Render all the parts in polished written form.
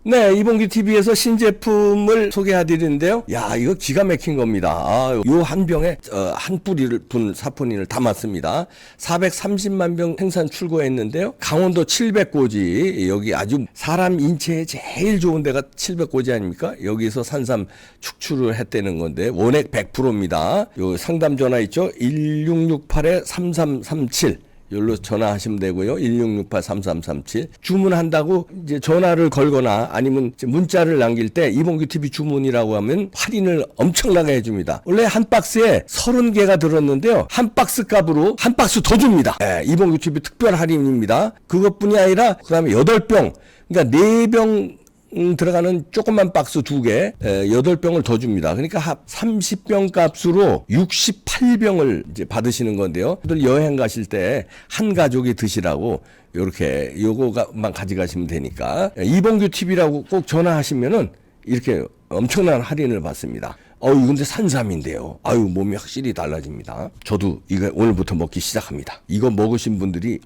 네, 이봉규 TV에서 신제품을 소개해드리는데요. 야, 이거 기가 막힌 겁니다. 요 한 병에 한 뿌리를 분 사포닌을 담았습니다. 430만 병 생산 출고했는데요. 강원도 700고지, 여기 아주 사람 인체에 제일 좋은 데가 700고지 아닙니까? 여기서 산삼 축출을 했다는 건데 원액 100%입니다. 요 상담 전화 있죠? 1668-3337. 여기로 전화하시면 되고요. 1668-3337. 주문한다고 이제 전화를 걸거나 아니면 문자를 남길 때 이봉규 TV 주문이라고 하면 할인을 엄청나게 해줍니다. 원래 한 박스에 30개가 들었는데요. 한 박스 값으로 한 박스 더 줍니다. 네, 이봉규 TV 특별 할인입니다. 그것뿐이 아니라 그다음에 8병, 그러니까 4병 들어가는 조그만 박스 2개, 8병을 더 줍니다. 그러니까 합 30병 값으로 68병을 이제 받으시는 건데요. 여행 가실 때 한 가족이 드시라고 요렇게 요거만 가져가시면 되니까 이봉규 TV라고 꼭 전화하시면은 이렇게 엄청난 할인을 받습니다. 이거 근데 산삼인데요. 몸이 확실히 달라집니다. 저도 이거 오늘부터 먹기 시작합니다. 이거 먹으신 분들이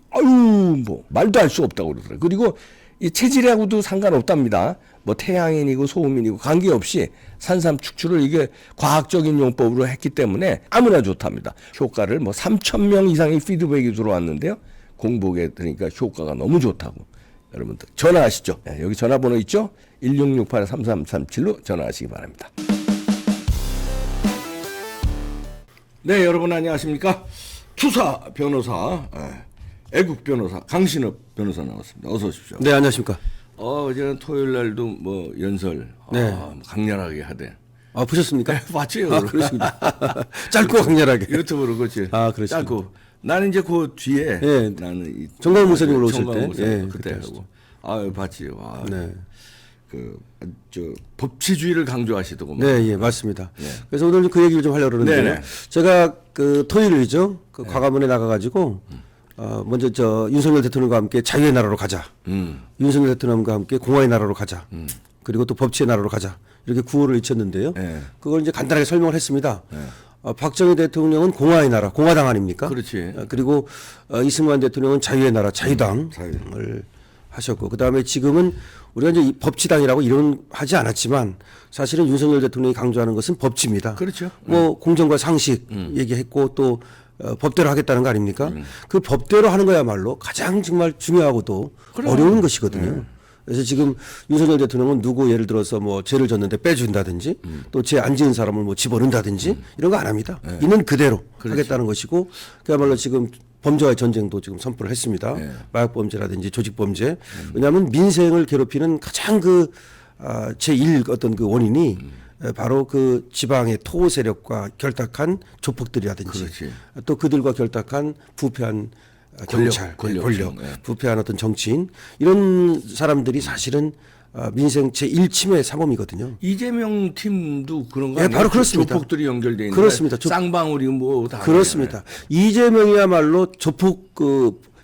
뭐 말도 할 수 없다고 그러더라고요. 그리고 이 체질하고도 상관없답니다. 뭐 태양인이고 소음인이고 관계없이 산삼 축출을 이게 과학적인 용법으로 했기 때문에 아무나 좋답니다. 효과를 뭐 3,000명 이상의 피드백이 들어왔는데요. 공복에 들으니까 효과가 너무 좋다고. 여러분들 전화하시죠. 네, 여기 전화번호 있죠? 1668-3337로 전화하시기 바랍니다. 네, 여러분 안녕하십니까? 투사 변호사, 애국 변호사 강신업 변호사 나왔습니다. 어서 오십시오. 네, 안녕하십니까? 어제는 토요일 날도 뭐 연설 네. 강렬하게 하대. 보셨습니까? 봤지요. 그렇습니다. 짧고 강렬하게. 유튜브로 그렇지. 그렇습니다. 짧고. 나는 이제 그 뒤에 나는 정광훈 목사님 올라오실 때, 그때 하고. 봤지요. 네. 법치주의를 강조하시더구만. 네, 맞습니다. 네. 그래서 오늘 그 얘기를 좀 하려고 그러는데요. 제가 그 토요일이죠. 광화문에 나가가지고 먼저 윤석열 대통령과 함께 자유의 나라로 가자. 윤석열 대통령과 함께 공화의 나라로 가자. 그리고 또 법치의 나라로 가자. 이렇게 구호를 외쳤는데요. 그걸 이제 간단하게 설명을 했습니다. 박정희 대통령은 공화의 나라, 공화당 아닙니까? 그렇지. 그리고 이승만 대통령은 자유의 나라, 자유당을 하셨고, 그 다음에 지금은 우리가 이제 법치당이라고 이론하지 않았지만 사실은 윤석열 대통령이 강조하는 것은 법치입니다. 그렇죠. 뭐 공정과 상식 얘기했고 또 법대로 하겠다는 거 아닙니까? 그 법대로 하는 거야말로 가장 정말 중요하고도 어려운 것이거든요. 그래서 지금 윤석열 대통령은 누구 예를 들어서 뭐 죄를 졌는데 빼준다든지 또 죄 안 지은 사람을 뭐 집어넣는다든지 이런 거 안 합니다. 있는 그대로 하겠다는 것이고 그야말로 지금 범죄와의 전쟁도 지금 선포를 했습니다. 마약범죄라든지 조직범죄. 왜냐하면 민생을 괴롭히는 가장 제1 어떤 그 원인이 바로 그 지방의 토호 세력과 결탁한 조폭들이라든지 또 그들과 결탁한 부패한 경찰, 권력, 부패한 어떤 정치인 이런 사람들이 사실은 민생 제1침해 사범이거든요. 이재명 팀도 그런 거 아니에요? 바로 그렇습니다. 조폭들이 연결돼 있는 그렇습니다. 쌍방울이 뭐 다 그렇습니다. 이재명이야말로 조폭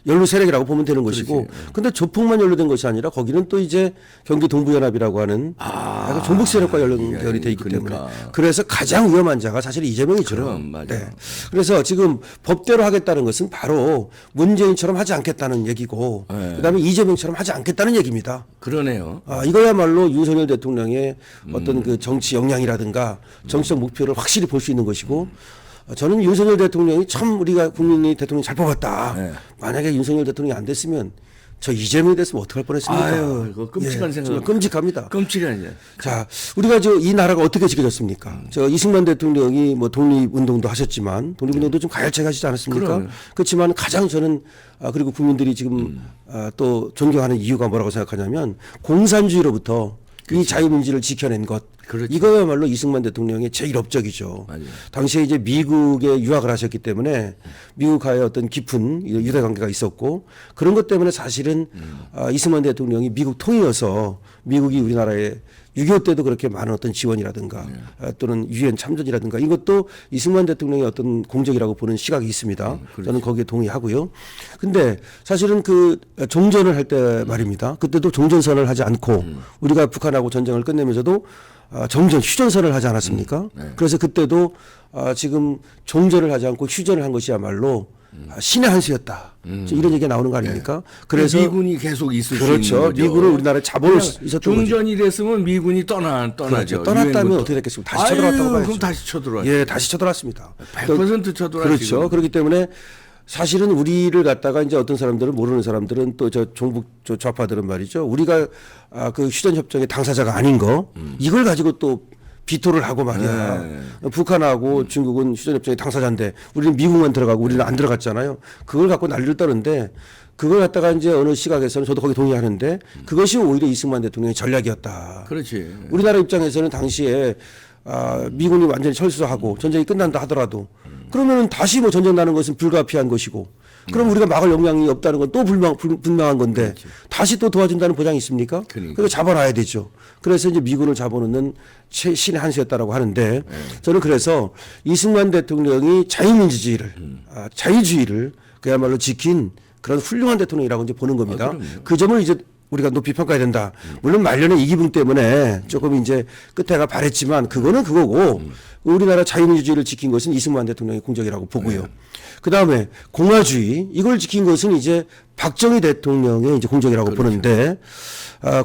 연루 세력이라고 보면 되는 것이고, 근데 조폭만 연루된 것이 아니라 거기는 또 이제 경기 동부연합이라고 하는 약간 종북 세력과 연결이 돼 있기 때문에 그래서 가장 위험한 자가 사실 이재명이죠. 그럼 맞아요. 네. 그래서 지금 법대로 하겠다는 것은 바로 문재인처럼 하지 않겠다는 얘기고, 그다음에 이재명처럼 하지 않겠다는 얘기입니다. 그러네요. 이거야말로 윤석열 대통령의 어떤 그 정치 역량이라든가 정치적 목표를 확실히 볼 수 있는 것이고. 저는 윤석열 대통령이 참 우리가 국민이 대통령 잘 뽑았다. 만약에 윤석열 대통령이 안 됐으면 저 이재명이 됐으면 어떡할 뻔했습니까? 그거 끔찍한 생각. 끔찍합니다. 끔찍하냐. 자, 우리가 이 나라가 어떻게 지켜졌습니까? 이승만 대통령이 뭐 독립운동도 하셨지만 독립운동도 좀 가열차게 하시지 않았습니까? 그렇지만 가장 저는 그리고 국민들이 지금 또 존경하는 이유가 뭐라고 생각하냐면 공산주의로부터 이 자유민주를 지켜낸 것. 이거야말로 이승만 대통령의 제일 업적이죠. 맞아요. 당시에 이제 미국에 유학을 하셨기 때문에 미국과의 어떤 깊은 유대 관계가 있었고 그런 것 때문에 사실은 이승만 대통령이 미국 통이어서 미국이 우리나라에 6.25 때도 그렇게 많은 어떤 지원이라든가 또는 유엔 참전이라든가 이것도 이승만 대통령의 어떤 공적이라고 보는 시각이 있습니다. 저는 거기에 동의하고요. 근데 사실은 그 종전을 할 때 말입니다. 그때도 종전선언을 하지 않고 우리가 북한하고 전쟁을 끝내면서도 정전 휴전선을 하지 않았습니까? 그래서 그때도 지금 종전을 하지 않고 휴전을 한 것이야말로 신의 한 수였다. 이런 얘기가 나오는 거 아닙니까? 그래서 미군이 계속 있을 수 그렇죠. 있는 거죠. 미군은 우리나라에 자본을 있었던 거죠. 종전이 됐으면 미군이 떠나죠. 그렇죠. 떠났다면 어떻게 됐겠습니까? 다시 쳐들어왔다고 봐야죠. 그럼 다시 쳐들어왔죠. 예, 다시 쳐들어왔습니다. 100% 쳐들어왔죠. 그렇죠. 그렇기 때문에 사실은 우리를 갖다가 이제 어떤 사람들은 모르는 사람들은 또 저 종북 저 좌파들은 말이죠. 우리가 그 휴전협정의 당사자가 아닌 거 이걸 가지고 또 비토를 하고 말이야. 북한하고 중국은 휴전협정의 당사자인데 우리는 미국만 들어가고 우리는 안 들어갔잖아요. 그걸 갖고 난리를 떠는데 그걸 갖다가 이제 어느 시각에서는 저도 거기 동의하는데 그것이 오히려 이승만 대통령의 전략이었다. 그렇지. 우리나라 입장에서는 당시에 미군이 완전히 철수하고 전쟁이 끝난다 하더라도 그러면 다시 뭐 전쟁 나는 것은 불가피한 것이고 그럼 우리가 막을 역량이 없다는 건 또 분명한 건데 그렇지. 다시 또 도와준다는 보장이 있습니까? 그러니까. 그거 잡아놔야 되죠. 그래서 이제 미군을 잡아놓는 신의 한 수였다라고 하는데 저는 그래서 이승만 대통령이 자유민주주의를 자유주의를 그야말로 지킨 그런 훌륭한 대통령이라고 이제 보는 겁니다. 그 점을 이제 우리가 높이 평가해야 된다. 물론 말년의 이기붕 때문에 조금 이제 끝에가 바랬지만 그거는 그거고 우리나라 자유민주주의를 지킨 것은 이승만 대통령의 공적이라고 보고요. 그 다음에 공화주의 이걸 지킨 것은 이제 박정희 대통령의 이제 공적이라고 보는데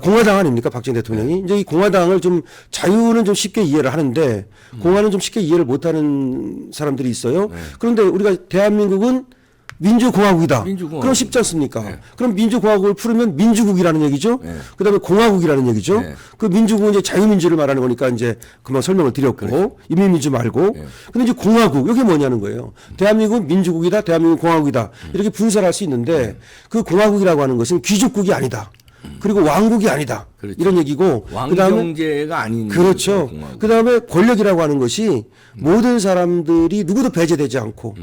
공화당 아닙니까 박정희 대통령이 이제 이 공화당을 좀 자유는 좀 쉽게 이해를 하는데 공화는 좀 쉽게 이해를 못하는 사람들이 있어요. 그런데 우리가 대한민국은 민주공화국이다. 그럼 쉽지 않습니까? 네. 그럼 민주공화국을 풀으면 민주국이라는 얘기죠. 네. 그다음에 공화국이라는 얘기죠. 네. 그 민주국은 이제 자유민주를 말하는 거니까 이제 금방 설명을 드렸고 그렇죠. 인민민주 말고. 네. 근데 이제 공화국 이게 뭐냐는 거예요. 대한민국은 민주국이다. 대한민국은 공화국이다. 이렇게 분설할 수 있는데 그 공화국이라고 하는 것은 귀족국이 아니다. 그리고 왕국이 아니다. 그렇죠. 이런 얘기고. 왕정제가 아닌 그렇죠. 공화국. 그다음에 권력이라고 하는 것이 모든 사람들이 누구도 배제되지 않고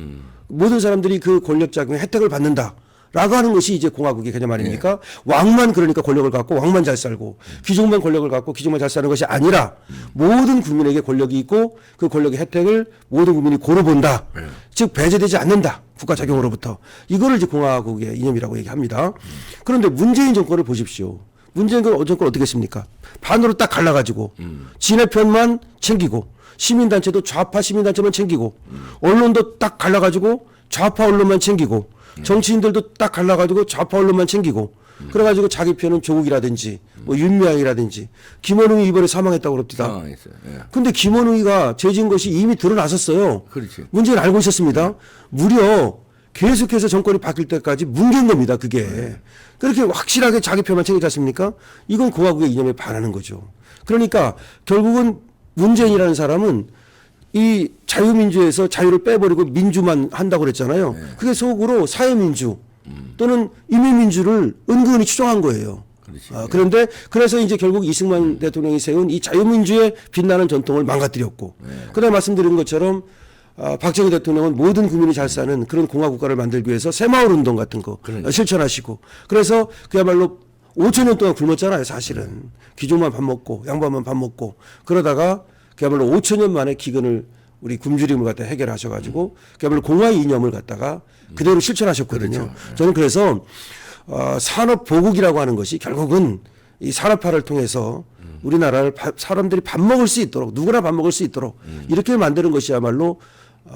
모든 사람들이 그 권력 작용의 혜택을 받는다. 라고 하는 것이 이제 공화국의 개념 아닙니까? 왕만 그러니까 권력을 갖고 왕만 잘 살고 귀족만 권력을 갖고 귀족만 잘 사는 것이 아니라 모든 국민에게 권력이 있고 그 권력의 혜택을 모든 국민이 고루 본다. 즉 배제되지 않는다. 국가 작용으로부터. 이거를 이제 공화국의 이념이라고 얘기합니다. 그런데 문재인 정권을 보십시오. 문재인 정권 어떻게 했습니까? 반으로 딱 갈라가지고 진의 편만 챙기고 시민단체도 좌파 시민단체만 챙기고 언론도 딱 갈라가지고 좌파 언론만 챙기고 정치인들도 딱 갈라가지고 좌파 언론만 챙기고 그래가지고 자기 편은 조국이라든지 뭐 윤미향이라든지 김원웅이 이번에 사망했다고 그럽니다. 사망했어요. 예. 근데 김원웅이가 죄진 것이 이미 드러났었어요. 그렇지. 문재인 알고 있었습니다. 무려 계속해서 정권이 바뀔 때까지 뭉갠 겁니다. 그게. 그렇게 확실하게 자기 편만 챙기지 않습니까? 이건 공화국의 이념에 반하는 거죠. 그러니까 결국은 문재인이라는 사람은 이 자유민주에서 자유를 빼버리고 민주만 한다고 그랬잖아요. 그게 속으로 사회민주 또는 인민민주를 은근히 추종한 거예요. 그런데 그래서 이제 결국 이승만 대통령이 세운 이 자유민주의 빛나는 전통을 망가뜨렸고 그다음에 말씀드린 것처럼 박정희 대통령은 모든 국민이 잘 사는 그런 공화국가를 만들기 위해서 새마을 운동 같은 거 실천하시고 그래서 그야말로 5천 년 동안 굶었잖아요. 사실은 귀족만 밥 먹고 양반만 밥 먹고 그러다가 그야말로 5천 년 만에 기근을 우리 굶주림을 갖다 해결하셔가지고 그야말로 공화의 이념을 갖다가 그대로 실천하셨거든요. 그렇죠. 저는 그래서 산업 보국이라고 하는 것이 결국은 이 산업화를 통해서 우리나라를 사람들이 밥 먹을 수 있도록 누구나 밥 먹을 수 있도록 이렇게 만드는 것이야말로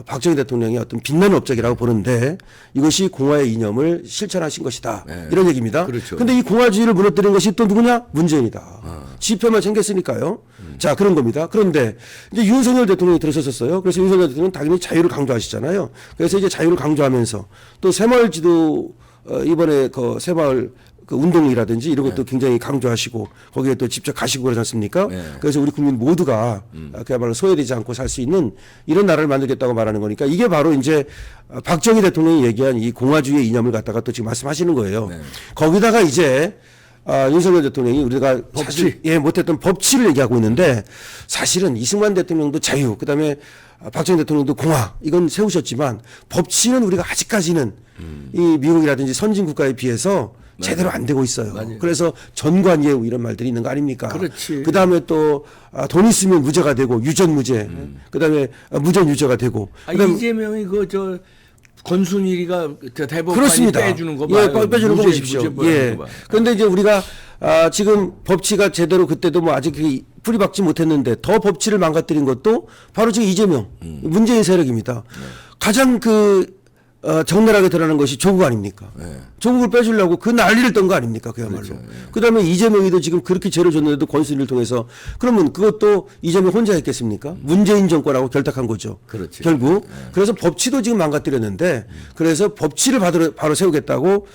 박정희 대통령의 어떤 빛나는 업적이라고 보는데 이것이 공화의 이념을 실천하신 것이다. 네. 이런 얘기입니다. 그렇죠. 근데 이 공화주의를 무너뜨린 것이 또 누구냐? 문재인이다. 지표만 챙겼으니까요. 자, 그런 겁니다. 그런데 이제 윤석열 대통령이 들어섰었어요. 그래서 윤석열 대통령은 당연히 자유를 강조하시잖아요. 그래서 이제 자유를 강조하면서 또 새마을 지도 이번에 그 새마을 그 운동이라든지 이런 것도 굉장히 강조하시고 거기에 또 직접 가시고 그러지 않습니까? 그래서 우리 국민 모두가 그야말로 소외되지 않고 살 수 있는 이런 나라를 만들겠다고 말하는 거니까 이게 바로 이제 박정희 대통령이 얘기한 이 공화주의의 이념을 갖다가 또 지금 말씀하시는 거예요. 거기다가 이제 윤석열 대통령이 우리가 사실 못했던 법치를 얘기하고 있는데 사실은 이승만 대통령도 자유, 그다음에 박정희 대통령도 공화 이건 세우셨지만 법치는 우리가 아직까지는 이 미국이라든지 선진 국가에 비해서 제대로 안 되고 있어요. 맞아요. 그래서 전관예우 이런 말들이 있는 거 아닙니까? 그렇지. 그다음에 또 돈 있으면 무죄가 되고 유전무죄, 그다음에 무전유죄가 되고. 이재명이 그 권순일이가 대법관이 그렇습니다. 빼주는 거 예, 봐요. 빼주는 거 보십시오. 예. 그런데 이제 우리가 지금 법치가 제대로 그때도 뭐 아직 뿌리박지 못했는데 더 법치를 망가뜨린 것도 바로 지금 이재명, 문재인 세력입니다. 가장 적나라하게 드러나는 것이 조국 아닙니까? 조국을 빼주려고 그 난리를 떤 거 아닙니까? 그야말로. 그렇죠. 그다음에 이재명이도 지금 그렇게 죄를 줬는데도 권순위를 통해서 그러면 그것도 이재명 혼자 했겠습니까? 문재인 정권하고 결탁한 거죠. 그렇지. 결국. 그래서 법치도 지금 망가뜨렸는데 그래서 법치를 바로 세우겠다고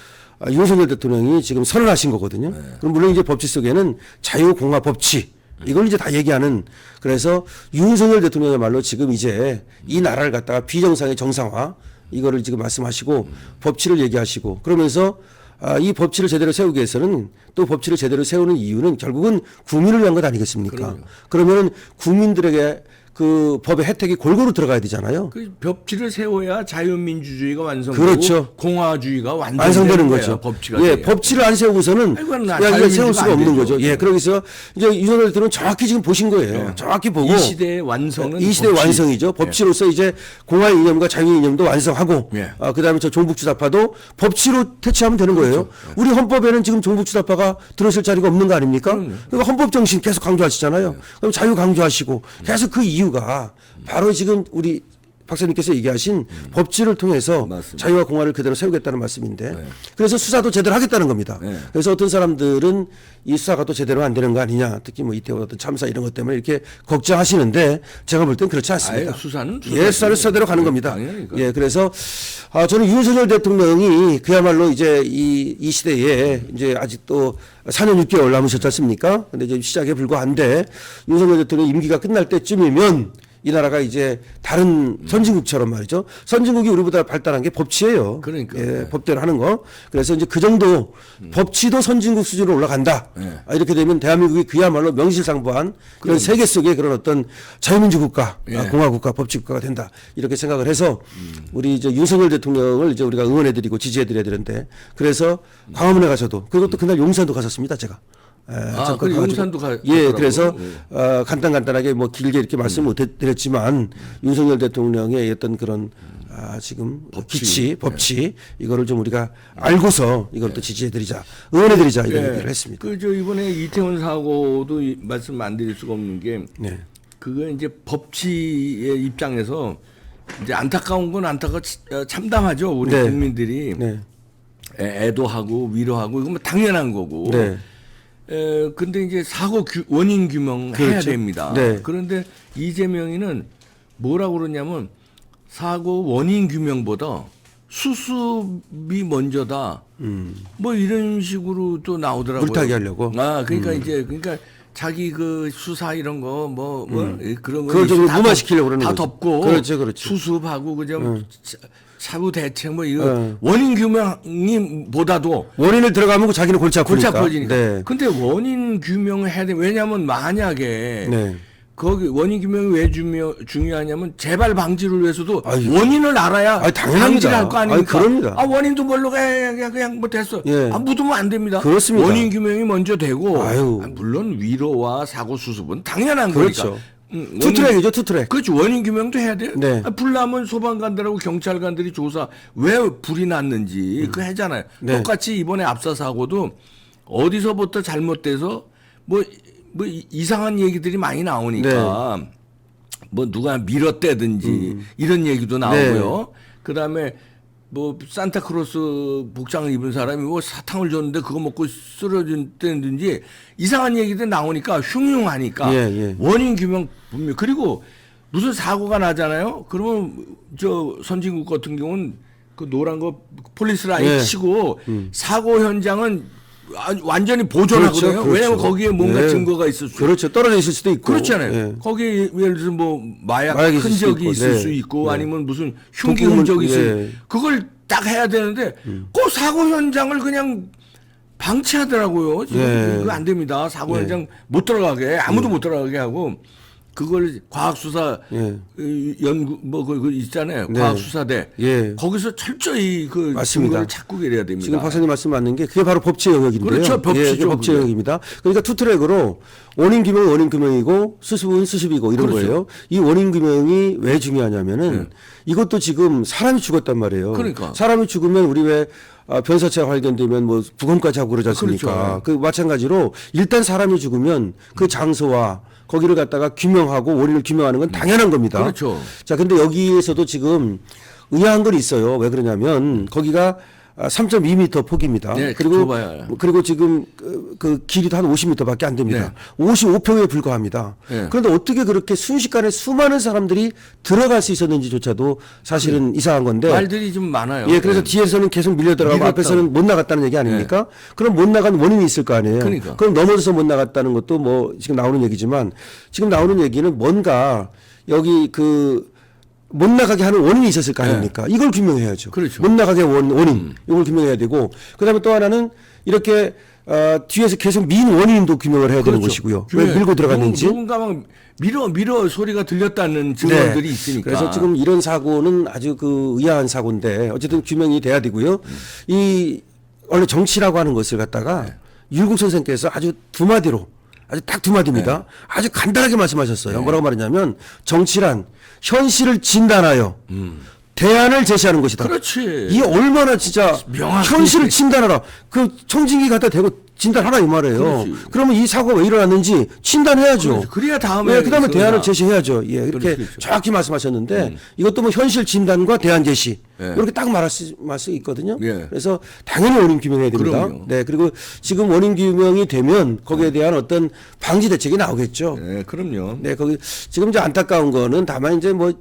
윤석열 대통령이 지금 선언하신 거거든요. 그럼 물론 이제 법치 속에는 자유공화 법치 이걸 이제 다 얘기하는 그래서 윤석열 대통령의 말로 지금 이제 이 나라를 갖다가 비정상의 정상화 이거를 지금 말씀하시고 법치를 얘기하시고 그러면서 이 법치를 제대로 세우기 위해서는 또 법치를 제대로 세우는 이유는 결국은 국민을 위한 것 아니겠습니까? 그러면은 국민들에게 그 법의 혜택이 골고루 들어가야 되잖아요. 그 법치를 세워야 자유민주주의가 완성되고 그렇죠. 공화주의가 완성되는 거죠. 법치가 예, 돼야. 법치를 안 세우고서는 이걸 세울 수가 없는 거죠. 예, 그러면서 이제 윤석열 대통령은 정확히 지금 보신 거예요. 정확히 보고 이 시대의 완성은 이 시대의 법치. 완성이죠. 법치로서 이제 공화의 이념과 자유의 이념도 완성하고 예. 그다음에 저 종북주사파도 법치로 퇴치하면 되는 거예요. 우리 헌법에는 지금 종북주사파가 들어설 자리가 없는 거 아닙니까? 그러니까 헌법 정신 계속 강조하시잖아요. 그럼 자유 강조하시고 계속 그 이유가 바로 지금 우리 박사님께서 얘기하신 법치를 통해서 맞습니다. 자유와 공화를 그대로 세우겠다는 말씀인데 그래서 수사도 제대로 하겠다는 겁니다. 그래서 어떤 사람들은 이 수사가 또 제대로 안 되는 거 아니냐, 특히 뭐 이태원 어떤 참사 이런 것 때문에 이렇게 걱정하시는데 제가 볼 땐 그렇지 않습니다. 아예 수사는 예, 수사를 수사대로 가는 겁니다. 당연히 예, 그래서 저는 윤석열 대통령이 그야말로 이제 이 시대에 이제 아직도 4년 6개월 남으셨지 않습니까? 근데 이제 시작에 불과한데 윤석열 대통령 임기가 끝날 때쯤이면 이 나라가 이제 다른 선진국처럼 말이죠. 선진국이 우리보다 발달한 게 법치예요. 그러니까. 예, 법대로 하는 거. 그래서 이제 그 정도 법치도 선진국 수준으로 올라간다. 이렇게 되면 대한민국이 그야말로 명실상부한 그런 세계 속의 그런 어떤 자유민주 국가, 공화국가, 법치국가가 된다. 이렇게 생각을 해서 우리 이제 윤석열 대통령을 이제 우리가 응원해드리고 지지해드려야 되는데 그래서 광화문에 가서도 그리고 또 그날 용산도 갔었습니다. 제가. 그 용산도 예, 그래서 간단하게 뭐 길게 이렇게 말씀 못 드렸지만 윤석열 대통령의 어떤 그런 지금 법치 이거를 좀 우리가 알고서 이걸 또 지지해드리자, 응원해드리자 이런 얘기를 했습니다. 그 이번에 이태원 사고도 말씀 안 드릴 수가 없는 게 그거 이제 법치의 입장에서 이제 안타까운 건 참담하죠. 우리 국민들이 애도하고 위로하고 이건 뭐 당연한 거고. 근데 이제 사고 원인 규명해야 됩니다. 그런데 이재명이는 뭐라고 그러냐면 사고 원인 규명보다 수습이 먼저다. 뭐 이런 식으로 또 나오더라고요. 물타기 하려고. 그러니까 자기 그 수사 이런 거 그런 거 그걸 좀 무마시키려고 그러는 다 거죠. 덮고 그렇죠. 수습하고 그좀 사고 대책 뭐 이거 원인 규명보다도 원인을 들어가면 그 자기는 골치 아프니까. 근데 원인 규명을 해야 돼. 왜냐하면 만약에 거기 원인 규명이 왜 중요하냐면 재발 방지를 위해서도 원인을 알아야 방지를 할 거 아닙니까? 그럽니다. 원인도 모르고 그냥 뭐 됐어. 묻으면 안 됩니다. 그렇습니다. 원인 규명이 먼저 되고 물론 위로와 사고 수습은 당연한 거니까. 투트랙이죠, 투트랙. 그렇죠. 원인 규명도 해야 돼요. 불 나면 소방관들하고 경찰관들이 조사 왜 불이 났는지 그거 하잖아요. 똑같이 이번에 압사 사고도 어디서부터 잘못돼서 뭐 이상한 얘기들이 많이 나오니까 뭐 누가 밀었대든지 이런 얘기도 나오고요. 그다음에 뭐 산타크로스 복장을 입은 사람이 뭐 사탕을 줬는데 그거 먹고 쓰러진다든지 이상한 얘기들 나오니까 흉흉하니까 원인 규명 분명. 그리고 무슨 사고가 나잖아요. 그러면 저 선진국 같은 경우는 그 노란 거 폴리스 라인 치고 사고 현장은 완전히 보존하거든요. 왜냐하면 거기에 뭔가 증거가 있을 수 그렇죠. 떨어져 있을 수도 있고. 그렇잖아요. 거기에 예를 들어서 뭐 마약 흔적이 있을 수 있고 아니면 무슨 흉기 흔적이 있을 그걸 딱 해야 되는데 그 사고 현장을 그냥 방치하더라고요. 지금 그거 안 됩니다. 사고 현장 못 들어가게 아무도 못 들어가게 하고 그걸 과학수사 연구 그 있잖아요. 과학수사대 거기서 철저히 그 증거를 찾고 그래야 됩니다. 지금 박사님 말씀 맞는 게 그게 바로 법치 영역인데요. 그렇죠. 법치죠. 법치 영역입니다. 그러니까 투트랙으로 원인 규명은 원인 규명이고 수습은 수습이고 이런 거예요. 이 원인 규명이 왜 중요하냐면은 이것도 지금 사람이 죽었단 말이에요. 그러니까 사람이 죽으면 우리 왜 변사체가 발견되면 뭐 부검까지 하고 그러지 않습니까? 그 마찬가지로 일단 사람이 죽으면 그 장소와 거기를 갖다가 규명하고 원인을 규명하는 건 당연한 겁니다. 그렇죠. 자, 근데 여기에서도 지금 의아한 건 있어요. 왜 그러냐면 거기가 3.2m 폭입니다. 네, 그리고 좁아요. 그리고 지금 그 길이도 한 50m밖에 안 됩니다. 55평에 불과합니다. 네. 그런데 어떻게 그렇게 순식간에 수많은 사람들이 들어갈 수 있었는지조차도 사실은 이상한 건데. 말들이 좀 많아요. 예, 그래서 네. 뒤에서는 계속 밀려 들어가고 밀었다고. 앞에서는 못 나갔다는 얘기 아닙니까? 그럼 못 나간 원인이 있을 거 아니에요. 그러니까. 그럼 넘어져서 못 나갔다는 것도 뭐 지금 나오는 얘기지만 지금 나오는 얘기는 뭔가 여기 못 나가게 하는 원인이 있었을 거 아닙니까? 이걸 규명해야죠. 그렇죠. 못 나가게 원인 이걸 규명해야 되고 그다음에 또 하나는 이렇게 뒤에서 계속 민 원인도 규명을 해야 되는 것이고요. 왜 밀고 들어갔는지. 누군가 막 밀어 소리가 들렸다는 증언들이 있으니까. 그래서 지금 이런 사고는 아주 의아한 사고인데 어쨌든 규명이 돼야 되고요. 이 원래 정치라고 하는 것을 갖다가 율곡 선생께서 아주 두 마디로 아주 딱 두 마디입니다. 아주 간단하게 말씀하셨어요. 뭐라고 말했냐면 정치란 현실을 진단하여 대안을 제시하는 것이다. 그렇지. 이게 얼마나 진짜 명확히 현실을 진단하라. 그 청진기 갖다 대고 진단하라 이 말이에요. 그렇지. 그러면 이 사고가 왜 일어났는지 진단해야죠. 그렇지. 그래야 다음에 네, 그다음에 그거다. 대안을 제시해야죠. 예, 이렇게 그렇죠. 정확히 말씀하셨는데 이것도 뭐 현실 진단과 대안 제시 이렇게 딱 말할 수 있거든요. 예. 그래서 당연히 원인 규명해야 됩니다. 그럼요. 네, 그리고 지금 원인 규명이 되면 거기에 대한 어떤 방지 대책이 나오겠죠. 네, 그럼요. 네, 거기 지금 이제 안타까운 거는 다만 이제 뭐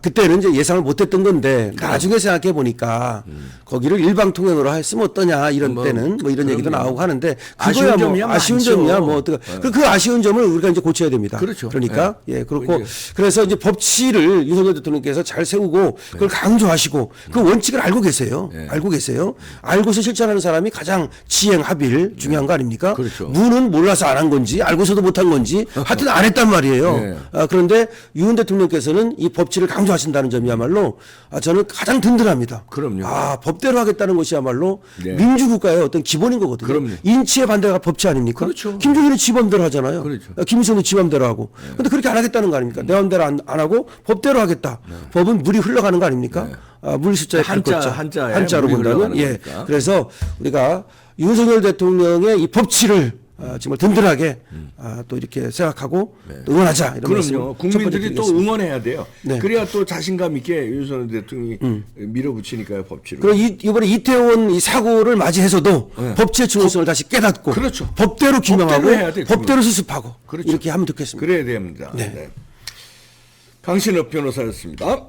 그때는 이제 예상을 못했던 건데 나중에 생각해 보니까 거기를 일방통행으로 했으면 어떠냐 이런 때는 뭐 이런 얘기도 나오고 하는데 그거야 아쉬운 뭐 점이야 아쉬운 많죠. 점이야 뭐 어떻게 그 아쉬운 점을 우리가 이제 고쳐야 됩니다. 그렇죠. 그러니까 예 그렇고 이제. 그래서 이제 법치를 윤석열 대통령께서 잘 세우고 그걸 강조하시고 그 원칙을 알고 계세요. 알고 계세요. 알고서 실천하는 사람이 가장 지행 합일 중요한 거 아닙니까? 그렇죠. 무는 몰라서 안 한 건지 알고서도 못 한 건지 하여튼 안 했단 말이에요. 그런데 윤 대통령께서는 이 법치를 강조하신다는 점이야말로 저는 가장 든든합니다. 그럼요. 법대로 하겠다는 것이야말로 네. 민주국가의 어떤 기본인 거거든요. 그럼요. 인치의 반대가 법치 아닙니까? 그렇죠. 김종인은 지 맘대로 하잖아요. 그렇죠. 김일성도 지 맘대로 하고. 근데 그렇게 안 하겠다는 거 아닙니까? 내 맘대로 안 하고 법대로 하겠다. 법은 물이 흘러가는 거 아닙니까? 물 숫자에 한자로 물이 본다면 흘러가는 예. 거니까. 그래서 우리가 윤석열 대통령의 이 법치를 정말 든든하게 또 이렇게 생각하고 또 응원하자 이런 말씀. 그럼요. 첫 번째 국민들이 또 드리겠습니다. 응원해야 돼요. 네. 그래야 또 자신감 있게 윤석열 대통령이 밀어붙이니까요, 법치를. 그리고 이번에 이태원 이 사고를 맞이해서도 법치의 중요성을 다시 깨닫고 그렇죠. 법대로 규명하고 법대로 해야 돼, 법대로 수습하고 그렇죠. 이렇게 하면 좋겠습니다. 그래야 됩니다. 네. 네. 강신업 변호사였습니다.